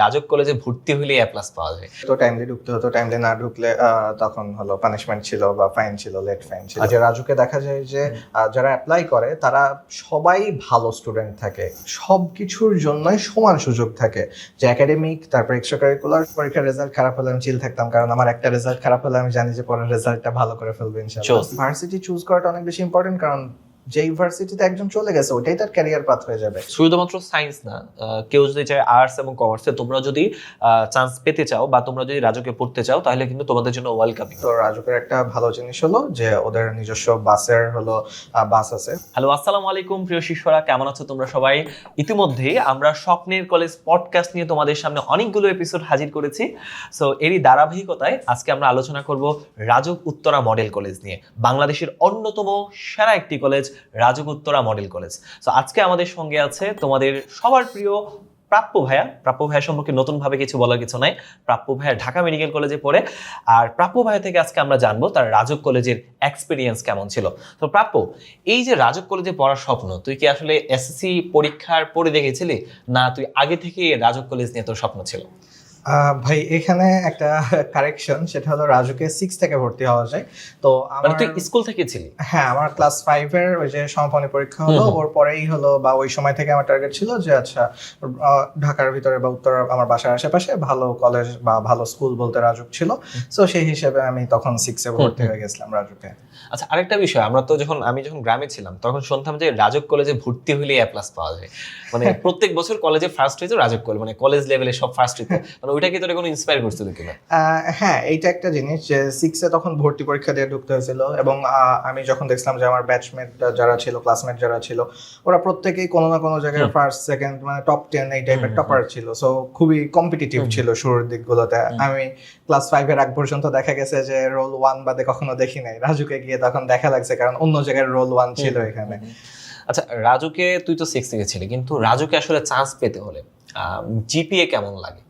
রাজক কলেজে ভর্তি হইলে এ প্লাস পাওয়া যায়। তো টাইমলি ঢুকতে হতো, টাইমলি না ঢুকলে তখন হলো পানিশমেন্ট ছিল বা ফাইন ছিল, লেট ফাইন ছিল। যে রাজুকে দেখা যায় যে যারা অ্যাপ্লাই করে তারা সবাই ভালো স্টুডেন্ট থাকে, সব কিছুর জন্যই সমান সুযোগ থাকে। যে একাডেমিক, তারপর এক্সট্রা কারিকুলার, পরীক্ষার রেজাল্ট খারাপ হলে আমি চিল থাকতাম, কারণ আমার একটা রেজাল্ট খারাপ হলে আমি জানি যে পরের রেজাল্টটা ভালো করে ফেলবো ইনশাআল্লাহ। ভার্সিটি চুজ করাটা অনেক বেশি ইম্পর্টেন্ট, কারণ যে ইউনিভার্সিটিতে একজন চলে গেছে ওইটাই তার ক্যারিয়ার পাথ হয়ে যাবে। শুধুমাত্র সায়েন্স না, কেউ যদি চায় আর্টস এবং কমার্সে, তোমরা যদি চান্স পেতে চাও বা তোমরা যদি রাজুকে পড়তে চাও তাহলে কিন্তু তোমাদের জন্য ওয়েলকামিং। তো রাজুকের একটা ভালো জিনিস হলো যে ওদের নিজস্ব বাসের বাস আছে। হ্যালো, আসসালামু আলাইকুম প্রিয় শিষ্যরা, কেমন আছো তোমরা সবাই? ইতিমধ্যেই আমরা স্বপ্নের কলেজ পডকাস্ট নিয়ে তোমাদের সামনে অনেকগুলো এপিসোড হাজির করেছি। সো এরই ধারাবাহিকতায় আজকে আমরা আলোচনা করব রাজুক উত্তরা মডেল কলেজ নিয়ে, বাংলাদেশের অন্যতম সেরা একটি college RAJUK Uttara model college. So আজকে আমাদের সঙ্গে আছে তোমাদের সবার প্রিয় প্রাপ্য ভাইয়া। প্রাপ্য ভাইয়া সম্পর্কে নতুন ভাবে কিছু বলার কিছু নাই। প্রাপ্য ভাইয়া ঢাকা মেডিকেল কলেজে পড়ে, আর প্রাপ্য ভাইয়া থেকে আজকে আমরা জানবো তার রাজুক কলেজের এক্সপিরিয়েন্স কেমন ছিল। তো প্রাপ্য, এই যে রাজুক কলেজে পড়ার স্বপ্ন, তুই কি আসলে এসএসসি পরীক্ষার পরে দেখেছিলি, না তুই আগে থেকে রাজুক কলেজ নিয়ে তোর স্বপ্ন ছিল? ভাই এখানে একটা কারেকশন, সেটা হলো রাজুকে 6 থেকে ভর্তি হওয়া যায়। তো মানে তুই স্কুল থেকে ছিলি? হ্যাঁ, আমার ক্লাস 5 এর ওই যে সমাপনী পরীক্ষা হলো, ওর পরেই হলো, বা ওই সময় থেকে আমার টার্গেট ছিল যে আচ্ছা ঢাকার ভিতরে বা উত্তর আমার বাসার আশেপাশে ভালো কলেজ বা ভালো স্কুল বলতে রাজুক ছিল। সো সেই হিসেবে আমি তখন 6 এ ভর্তি হয়ে গেছিলাম রাজুকে। আচ্ছা, আরেকটা বিষয়, আমি যখন গ্রামে ছিলাম তখন শুনতাম যে রাজক কলেজে ভর্তি হইলে এ প্লাস পাওয়া যায়। মানে প্রত্যেক বছর কলেজে ফার্স্ট হইতো রাজক কলেজ, মানে কলেজ লেভেলে সব ফার্স্ট হইতো। মানে ওইটা কি তোরে কোনো ইন্সপায়ার করছিল কিনা? হ্যাঁ, এইটা একটা জিনিস যে 6 এ তখন ভর্তি পরীক্ষা দিয়ে ঢুকতে হয়েছিল, এবং আমি যখন দেখলাম যে আমার ব্যাচমেট যারা ছিল, ক্লাসমেট যারা ছিল, ওরা প্রত্যেকেই কোনো না কোনো জায়গায় ফার্স্ট, সেকেন্ড, মানে টপ 10 এই টাইপের টপার ছিল। সো খুবই কম্পিটিটিভ ছিল শুরুর দিকগুলোতে। আমি ক্লাস 5 এর আগ পর্যন্ত দেখা গেছে যে রোল 1 বাদে কখনো দেখি নাই, রাজুকে গিয়ে তখন দেখা লাগছে, কারণ অন্য জায়গায় রোল 1 ছিল এখানে। আচ্ছা, রাজুকে তুই তো 6 থেকে ছিলি, কিন্তু রাজুকে আসলে চান্স পেতে হলে জিপিএ কেমন লাগে?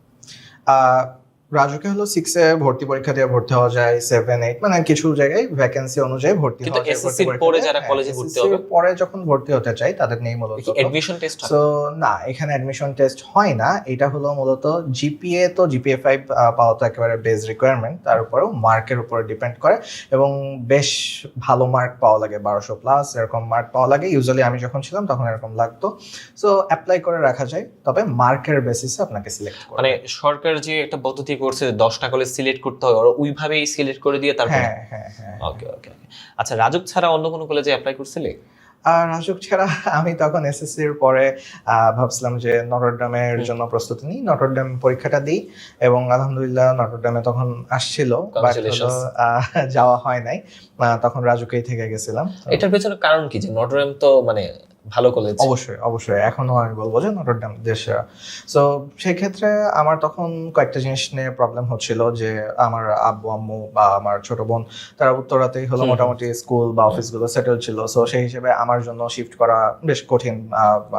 রাজুকে হলো 6 এ ভর্তি পরীক্ষা দিয়ে ভর্তি হওয়া যায়, 7, 8 মানে কিছু জায়গায় ভ্যাকেন্সি অনুযায়ী ভর্তি হওয়া যায়। এসএসসি পরে যারা কলেজে ভর্তি হবে, পরে যখন ভর্তি হতে চাই তাদের নেই মূলত এডমিশন টেস্ট হয়। সো না, এখানে অ্যাডমিশন টেস্ট হয় না। এটা হলো মূলত জিপিএ, তো জিপিএ 5 পাওয়া তো একেবারে বেস রিকোয়ারমেন্ট, তার উপরেও মার্কের উপরে ডিপেন্ড করে, এবং বেশ ভালো মার্ক পাওয়া লাগে, 1200 প্লাস এরকম মার্ক পাওয়া লাগে। ইউজুয়ালি আমি যখন ছিলাম তখন এরকম লাগতো। সো অ্যাপ্লাই করে রাখা যায়, তবে মার্কের বেসিসে আপনাকে সিলেক্ট করে। মানে সরকার যে একটা পদ্ধতি করছে 10টা কলেজ সিলেক্ট করতে হয়, ওরা ওইভাবেই সিলেক্ট করে দিয়ে তারপর। হ্যাঁ। ওকে। আচ্ছা, রাজুক ছাড়া অন্য কোনো কলেজে অ্যাপ্লাই করছিলি? আর রাজুক ছাড়া আমি তখন এসএসসির পরে ভাবছিলাম যে নটরডেমের জন্য প্রস্তুতি নিই, নটরডেম পরীক্ষাটা দিই, এবং আলহামদুলিল্লাহ নটরডেমে তখন আসছিল, যাওয়া হয় নাই। তখন রাজুকেই থেকে গেছিলাম। এটার পেছনে কারণ কি, যে নটরডেম তো মানে ভালো কলেজ? অবশ্যই এখনো আমি বলবো যে নটরডেম দেশের। সো সেই ক্ষেত্রে আমার তখন কয়েকটা জিনিস নিয়ে প্রবলেম হচ্ছিল, যে আমার আব্বু আম্মু বা আমার ছোট বোন তারা উত্তরাতেই হলো মোটামুটি স্কুল বা অফিসগুলো সেটেল ছিল। সো সেই হিসেবে আমার জন্য শিফট করা বেশ কঠিন।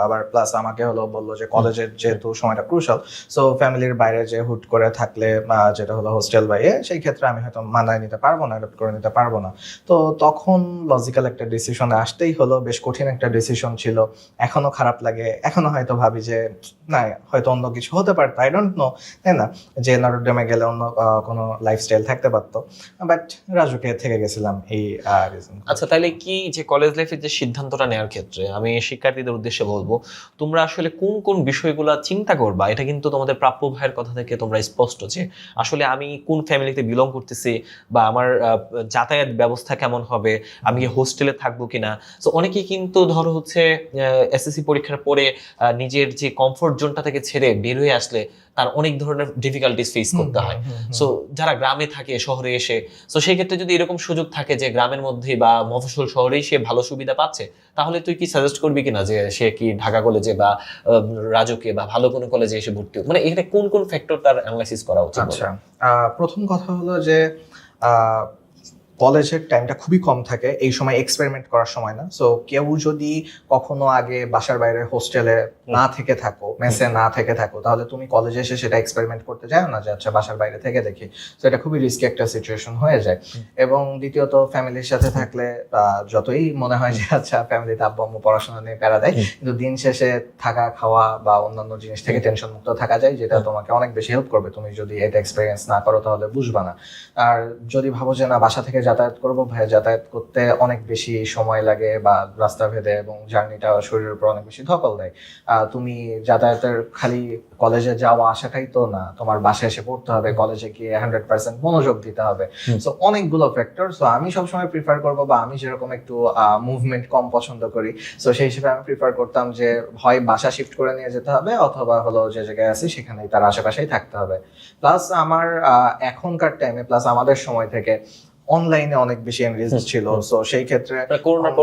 আবার প্লাস আমাকে হলো বললো যে কলেজের যেহেতু সময়টা ক্রুশাল, সো ফ্যামিলির বাইরে যে হুট করে থাকলে যেটা হলো হোস্টেল বাইরে, সেই ক্ষেত্রে আমি হয়তো মানায় নিতে পারবো না, অ্যাডপ্ট করে নিতে পারবো না। তো তখন লজিক্যাল একটা ডিসিশনে আসতেই হলো, বেশ কঠিন একটা ডিসিশন ছিল। এখনো খারাপ লাগে, এখনো হয়তো ভাবি যে না, হয়তো অন্য কিছু হতে পারতো, আই ডোন্ট নো, তাই না, যে নটরডেমে গেলে অন্য কোনো লাইফস্টাইল থাকতে পারতো, বাট রাজুকে থেকে গেছিলাম এই রিজন। আচ্ছা, তাহলে কি যে কলেজ লাইফের যে সিদ্ধান্তটা নেওয়ার ক্ষেত্রে আমি শিক্ষার্থীদের উদ্দেশ্যে বলবো, তোমরা আসলে কোন কোন বিষয়গুলো চিন্তা করবা, এটা কিন্তু তোমাদের প্রাপ্য ভাইয়ের কথা থেকে তোমরা স্পষ্ট, যে আসলে আমি কোন ফ্যামিলিতে বিলং করতেছি, বা আমার যাতায়াত ব্যবস্থা কেমন হবে, আমি কি হোস্টেলে থাকবো কিনা। তো অনেকেই কিন্তু ধরো হচ্ছে এসএসসি পরীক্ষার পরে নিজের যে কমফোর্ট জোনটা থেকে ছেড়ে বের হয়ে আসলে তার অনেক ধরনের ডিফিকাল্টিস ফেস করতে হয়। সো যারা গ্রামে থাকে শহরে এসে, সো সেই ক্ষেত্রে যদি এরকম সুযোগ থাকে যে গ্রামের মধ্যে বা মফস্বল শহরেই সে ভালো সুবিধা পাচ্ছে, তাহলে তুই কি সাজেস্ট করবি কিনা যে সে কি ঢাকা কলেজে বা রাজুকে বা ভালো কোনো কলেজে এসে ভর্তি হোক? মানে এখানে কোন কোন ফ্যাক্টর তার অ্যানালাইসিস করা উচিত? আচ্ছা, প্রথম কথা হলো যে কলেজের টাইমটা খুবই কম থাকে, এই সময় এক্সপেরিমেন্ট করার সময় না। সো কেউ যদি কখনো আগে বাসার বাইরে হোস্টেলে না থেকে থাকো, মেসে না থেকে থাকো, তাহলে তুমি কলেজে এসে সেটা এক্সপেরিমেন্ট করতে যাও না যে আচ্ছা বাসার বাইরে থেকে দেখি। তো এটা খুবই রিস্কি একটা সিচুয়েশন হয়ে যায়। এবং দ্বিতীয়ত ফ্যামিলির সাথে থাকলে যতই মনে হয় যে আচ্ছা ফ্যামিলিতে আব্বু আম্মু পড়াশোনা নিয়ে প্যারা দেয়, কিন্তু দিন শেষে থাকা খাওয়া বা অন্যান্য জিনিস থেকে টেনশন মুক্ত থাকা যায়, যেটা তোমাকে অনেক বেশি হেল্প করবে। তুমি যদি এটা এক্সপেরিয়েন্স না করো তাহলে বুঝবা না। আর যদি ভাবো যে না বাসা থেকে যাতায়াত করবো, ভাই যাতায়াত করতে অনেক বেশি সময় লাগে বা রাস্তা ভেদে, এবং জার্নিটা শরীরের উপর অনেক বেশি ধকল দেয়। তুমি যাতায়াতের খালি কলেজে যাওয়া আসাটাই তো না, তোমার বাসায় এসে পড়তে হবে, কলেজে গিয়ে 100% মনোযোগ দিতে হবে। সো অনেকগুলো ফ্যাক্টর। সো আমি সবসময় প্রিফার করবো, বা আমি যেরকম একটু মুভমেন্ট কম পছন্দ করি, সো সেই হিসেবে আমি প্রিফার করতাম যে হয় বাসা শিফট করে নিয়ে যেতে হবে, অথবা হলো যে জায়গায় আছি সেখানেই তার আশেপাশেই থাকতে হবে। প্লাস আমার এখনকার টাইমে, প্লাস আমাদের সময় থেকে অনলাইনে অনেক বেশি এনগেজ ছিল। সো সেই ক্ষেত্রে করোনার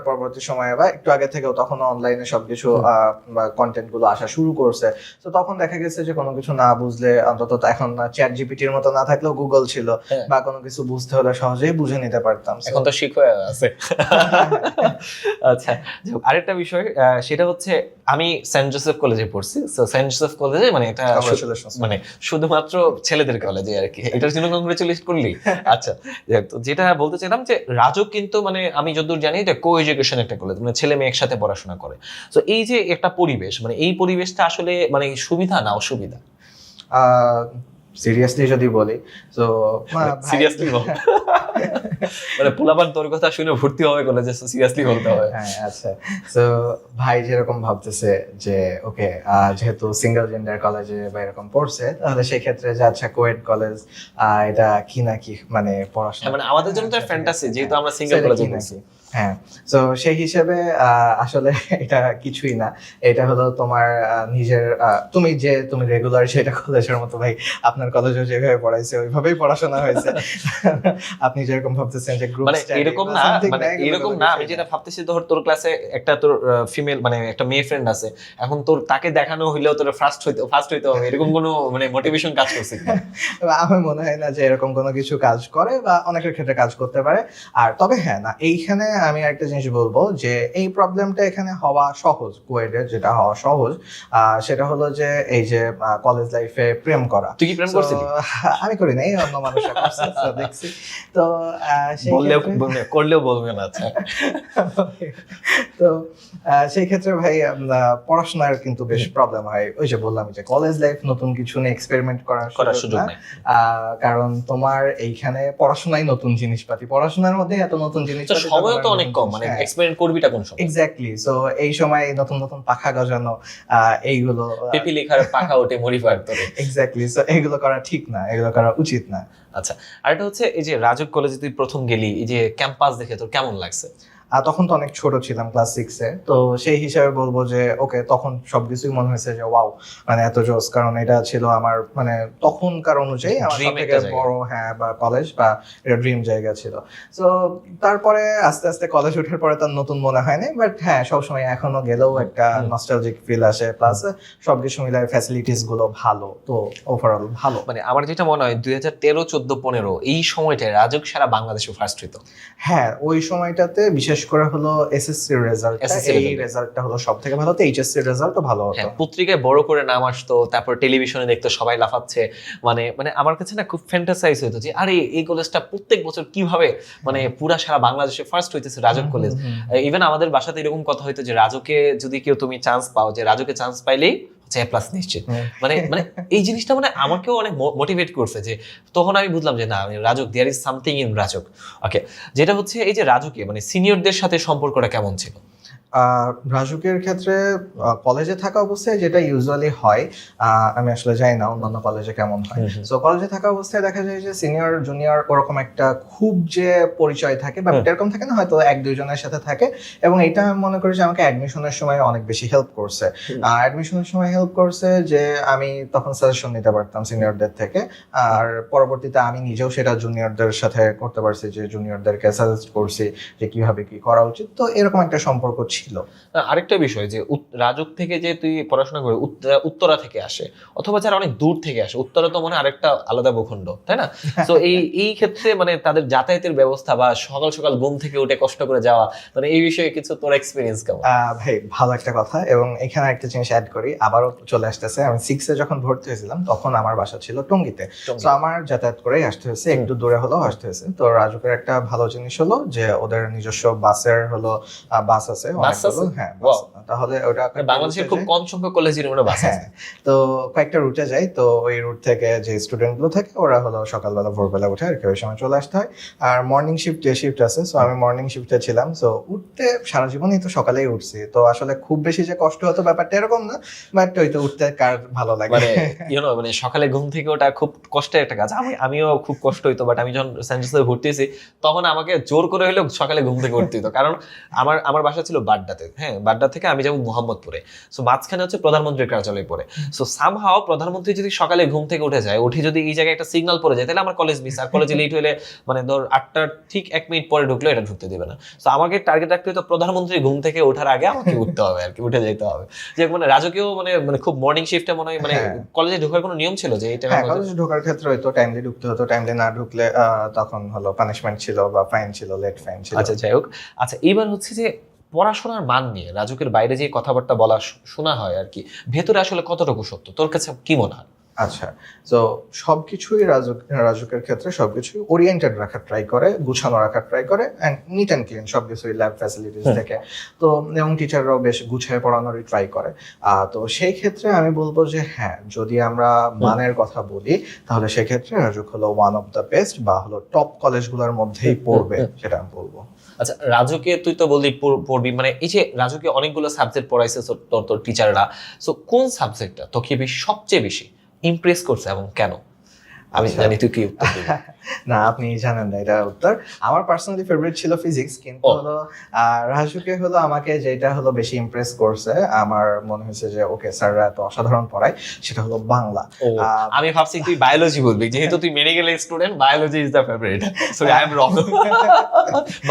পরবর্তী সময়ে বা একটু আগে থেকেও তখন অনলাইনে সবকিছু কন্টেন্ট গুলো আসা শুরু করছে। তো তখন দেখা গেছে যে কোনো কিছু না বুঝলে, অন্তত এখন চ্যাট জিপিটির মতো না থাকলেও গুগল ছিল, বা কোনো কিছু বুঝতে হলে সহজেই বুঝে নিতে পারতাম। এখন তো শিখ হয়ে আছে। আচ্ছা, আরেকটা বিষয় সেটা হচ্ছে আমি সেন্ট জোসেফ কলেজে পড়ছি। সেন্ট জোসেফ কলেজে মানে এটা মানে শুধুমাত্র ছেলেদের কলেজে আর কি, এটার জন্য কংগ্রেচুলেশন করলি। আচ্ছা, তো যেটা বলতে চাইলাম যে রাজক কিন্তু মানে আমি যতদূর জানি এটা কো এডুকেশন একটা কলেজ, মানে ছেলে মেয়ে একসাথে পড়াশোনা করে। তো এই যে একটা পরিবেশ, মানে এই পরিবেশটা আসলে মানে সুবিধা না অসুবিধা? সিরিয়াসলি যদি বলি, তো সিরিয়াসলি বল, মানে পোলাপান তোর কথা শুনে ভর্তি হবে কলেজে, সিরিয়াসলি বলতে হবে। হ্যাঁ আচ্ছা, তো ভাই যেরকম ভাবতেছে যে ওকে যেহেতু সিঙ্গেল জেন্ডার কলেজে বা এরকম পড়ছে, তাহলে সেই ক্ষেত্রে যে আচ্ছা কোয়েড কলেজ এটা কি নাকি মানে পড়াশোনা, মানে আমাদের জন্য তো ফ্যান্টাসি, যেহেতু আমরা সিঙ্গেল কলেজে পড়ছি। হ্যাঁ, তো সেই হিসেবে আসলে এটা কিছুই না। এটা হলো তোমার নিজের, তুমি রেগুলার সেটা কলেজের মতো, ভাই আপনার কলেজে যেভাবে পড়াইছে ওইভাবেই পড়াশোনা হয়েছে। আপনি যেরকম ভাবতেছেন যে গ্রুপ মানে এরকম না, মানে এরকম না। আমি যেটা ভাবতেছি, তোর ক্লাসে একটা তোর ফিমেল মানে একটা মেয়ে ফ্রেন্ড আছে, এখন তোর তাকে দেখানো হইলেও তোর ফার্স্ট হইতে হবে, এরকম কোনো মানে মোটিভেশন কাজ করছে কিনা? আমার মনে হয় না যে এরকম কোনো কিছু কাজ করে, বা অনেকের ক্ষেত্রে কাজ করতে পারে। আর তবে হ্যাঁ না, এইখানে আমি একটা জিনিস বলবো যে এই প্রবলেমটা এখানে হওয়া সহজ, কোয়েডের যেটা হওয়া সহজ সেটা হলো যে এই যে কলেজ লাইফে প্রেম করা। তুই কি প্রেম করছিলি? আমি করি নাই, অন্য মানুষরা করছে দেখছি। তো করলেও বলবে না। আচ্ছা, তো সেই ক্ষেত্রে ভাই পড়াশোনার কিন্তু বেশ প্রবলেম হয়। ওই যে বললাম যে কলেজ লাইফ নতুন কিছু নিয়ে এক্সপেরিমেন্ট করার সুযোগ নেই, কারণ তোমার এইখানে পড়াশোনাই নতুন জিনিসপাতি, পড়াশোনার মধ্যে এত নতুন জিনিস, সময় তো অনেক কম, মানে এক্সপেরিমেন্ট করবিটা কোন সময়? এক্স্যাক্টলি। সো এই সময় নতুন নতুন পাখা গজানো, এইগুলো পিপিলিকার পাখা ওঠে মরিফায়ার তোরে। এক্স্যাক্টলি। সো এগুলো করা ঠিক না, এগুলো করা উচিত না। আচ্ছা, আরেকটা হচ্ছে এই যে রাজক কলেজে তুই প্রথম গেলি, এই যে ক্যাম্পাস দেখে তোর কেমন লাগছে? তখন তো অনেক ছোট ছিলাম, ক্লাস 6-এ। তো সেই হিসাবে বলবো যে ওকে, তখন সবকিছুই মনে হয়েছে যে ওয়াও, মানে এত জোস, কারণ এটা ছিল আমার মানে তখনকার অনুযায়ী আমার সবথেকে বড় বা কলেজ বা এটা ড্রিম জায়গা ছিল। তো তারপরে আস্তে আস্তে কলেজ ওঠার পরে তার নতুন মনে হয়নি, বাট হ্যাঁ সবসময় এখনো গেলেও একটা নস্টালজিক ফিল আসে। প্লাস সবকিছু মিলায় ফ্যাসিলিটিস গুলো ভালো, তো ওভারঅল ভালো। মানে আমার যেটা মনে হয় 2013, 14, 15 এই সময়টায় রাজক সারা বাংলাদেশে ফার্স্ট হইতো। হ্যাঁ, ওই সময়টাতে বিশেষ করে হলো এসএসসি রেজাল্ট, এই রেজাল্টটা হলো সবথেকে ভালো। তো এইচএসসি রেজাল্টও ভালো হতো। পত্রিকায় বড় করে নাম আসতো, তারপর টেলিভিশনে দেখতো সবাই লাফাচ্ছে। মানে মানে আমার কাছে না খুব ফ্যান্টাসাইজ হইতো যে আরে এই কলেজটা প্রত্যেক বছর কিভাবে মানে পুরা সারা বাংলাদেশে ফার্স্ট হইতেছে রাজক কলেজ। ইভেন আমাদের বাসাতে এরকম কথা হইতো যে রাজকে যদি কেউ তুমি চান্স পাও, যে রাজকে চান্স পাইলেই A+ নিশ্চিত। মানে মানে এই জিনিসটা মানে আমাকেও অনেক মোটিভেট করছে, যে তখন আমি বুঝলাম যে না, আমি রাজক, দেয়ার ইজ সামথিং ইন রাজক। ওকে, যেটা হচ্ছে এই যে রাজকে মানে সিনিয়রদের সাথে সম্পর্কটা কেমন ছিল? রাজুকের ক্ষেত্রে কলেজে থাকা অবস্থায় যেটা ইউজুয়ালি হয়, আমি আসলে জানি না অন্যান্য কলেজে কেমন হয়। সো কলেজে থাকা অবস্থায় দেখা যায় যে সিনিয়র জুনিয়র ওরকম একটা খুব যে পরিচয় থাকে বা এরকম থাকে না, হয়তো 1-2 জনের সাথে থাকে। এবং এটা আমি মনে করি যে আমাকে অ্যাডমিশনের সময় অনেক বেশি হেল্প করছে। অ্যাডমিশনের সময় হেল্প করছে যে আমি তখন সাজেশন নিতে পারতাম সিনিয়রদের থেকে, আর পরবর্তীতে আমি নিজেও সেটা জুনিয়রদের সাথে করতে পারছি, যে জুনিয়রদেরকে সাজেস্ট করছি যে কিভাবে কি করা উচিত। তো এরকম একটা সম্পর্ক ছিল। ছিল। আরেকটা বিষয় যে রাজুক থেকে যে তুই পড়াশোনা করে উত্তরা থেকে আসে অথবা যারা অনেক দূর থেকে আসে, উত্তরা তো মনে হয় আরেকটা আলাদা ভূখণ্ড, তাই না? তো এই ক্ষেত্রে মানে তাদের যাতায়াতের ব্যবস্থা বা সকাল সকাল ঘুম থেকে উঠে কষ্ট করে যাওয়া, মানে এই বিষয়ে কিছু তোর এক্সপিরিয়েন্স কেমন? ভাই ভালো একটা কথা, এবং এখানে একটা জিনিস অ্যাড করি, আবারও চলে আসতেছে। আমি 6-এ যখন ভর্তি হয়েছিলাম তখন আমার বাসা ছিল টঙ্গীতে, তো আমার যাতায়াত করেই আসতে হয়েছে, একটু দূরে হলেও আসতে হয়েছে। তো রাজুকের একটা ভালো জিনিস হলো যে ওদের নিজস্ব বাসের হলো বাস আছে অনেকগুলো। হ্যাঁ, বাস। তাহলে ওটা বাংলাদেশের খুব কম সংখ্যক কলেজের মনে বাস আছে। তো কয়েকটা রুটে যাই, তো ওই রুট থেকে যে স্টুডেন্ট গুলো থাকে ওরা হলো সকালবেলা ভোরবেলা উঠে আর কি ওই সময় চলে আসতে হয়। আর মর্নিং শিফট যে শিফট আছে, সো আমি মর্নিং শিফটে ছিলাম। সো উঠতে সারা জীবনই তো সকালেই উঠছি, তো আসলে খুব বেশি যে কষ্ট হতো ব্যাপারটা এরকম না, বাট ওই তো উঠতে কার ভালো লাগে। মানে মানে সকালে ঘুম থেকে ওটা খুব কষ্টের একটা কাজ। আমিও খুব কষ্ট হইতো, বাট আমি যখন সেন্ট জোসেফে ভর্তি হয়েছি তখন আমাকে জোর করে হলেও সকালে ঘুম থেকে উঠতে হতো, কারণ আমার বাসা ছিল বাড্ডাতে। হ্যাঁ, বাড্ডা থেকে আমি যাবো মোহাম্মদপুরে, সো মাঝখানে হচ্ছে প্রধানমন্ত্রীর কার্যালয় পড়ে। সো সামহাও প্রধানমন্ত্রী যদি সকালে ঘুম থেকে উঠে যায়, উঠে যদি এই জায়গায় একটা সিগন্যাল পড়ে যায়, তাহলে আমার কলেজ মিস। আর কলেজে লেট হলে মানে ধর 8টার ঠিক 1 মিনিট পরে ঢুকলে এটা ঢুকতে দিবে না। সো আমাকে টার্গেট রাখতে হতো প্রধানমন্ত্রী ঘুম থেকে ওঠার আগে আমাকে উঠতে হবে আর কি, উঠে যেতে হবে। যে মানে রাজকীয় মানে খুব মর্নিং শিফটে মনে হয় মানে কলেজে ঢোকার কোনো নিয়ম ছিল যে এই টাইমে? হ্যাঁ, কলেজে ঢোকার ক্ষেত্রে হয়তো টাইমলি ঢুকতে হতো, টাইমলি না ঢুকলে তখন হলো পানিশমেন্ট ছিল বা ফাইন ছিল, লেট ফাইন ছিল। আচ্ছা, যাই হোক। আচ্ছা, এইবার হচ্ছে যে পড়াশোনার মান নিয়ে রাজুকের বাইরে যে কথাবার্তা বলা শোনা হয় আর কি, ভেতরে আসলে কতটুকু সত্য তোর কাছে কি মনে হয়? আচ্ছা, তো সবকিছুই রাজুকের ক্ষেত্রে সবকিছু ওরিয়েন্টেড রাখার ট্রাই করে, গুছানো রাখার ট্রাই করে, এন্ড নিট অ্যান্ড ক্লিন সবকিছুই, ল্যাব ফ্যাসিলিটিস থেকে। তো এবং টিচাররাও বেশ গুছিয়ে পড়ানোরই ট্রাই করে। তো সেই ক্ষেত্রে আমি বলবো যে হ্যাঁ, যদি আমরা মানের কথা বলি তাহলে সেক্ষেত্রে রাজুক হলো ওয়ান অফ দ্য বেস্ট বা হলো টপ কলেজগুলোর মধ্যেই পড়বে, সেটা আমি বলবো। আচ্ছা, রাজুকে তুই তো বললি পড়বি, মানে এই যে রাজুকে অনেকগুলো সাবজেক্ট পড়াইছে তোর টিচাররা, সো কোন সাবজেক্টটা তোকে সবচেয়ে বেশি ইমপ্রেস করছে এবং কেন? আমি জানি তুই কি উত্তর দিবি। না, আপনি জানেন না এটা উত্তর। আমার পার্সোনালি ফেভারিট ছিল ফিজিক্স, কিন্তু হলো রাজুকে হলো আমাকে যেটা হলো বেশি ইমপ্রেস করছে, আমার মনে হয়েছে যে ওকে স্যাররা এত অসাধারণ পড়ায়, সেটা হলো বাংলা। আমি ভাবছি তুই বায়োলজি বলবি, যেহেতু তুই medical student, biology is the favourite. So I am wrong.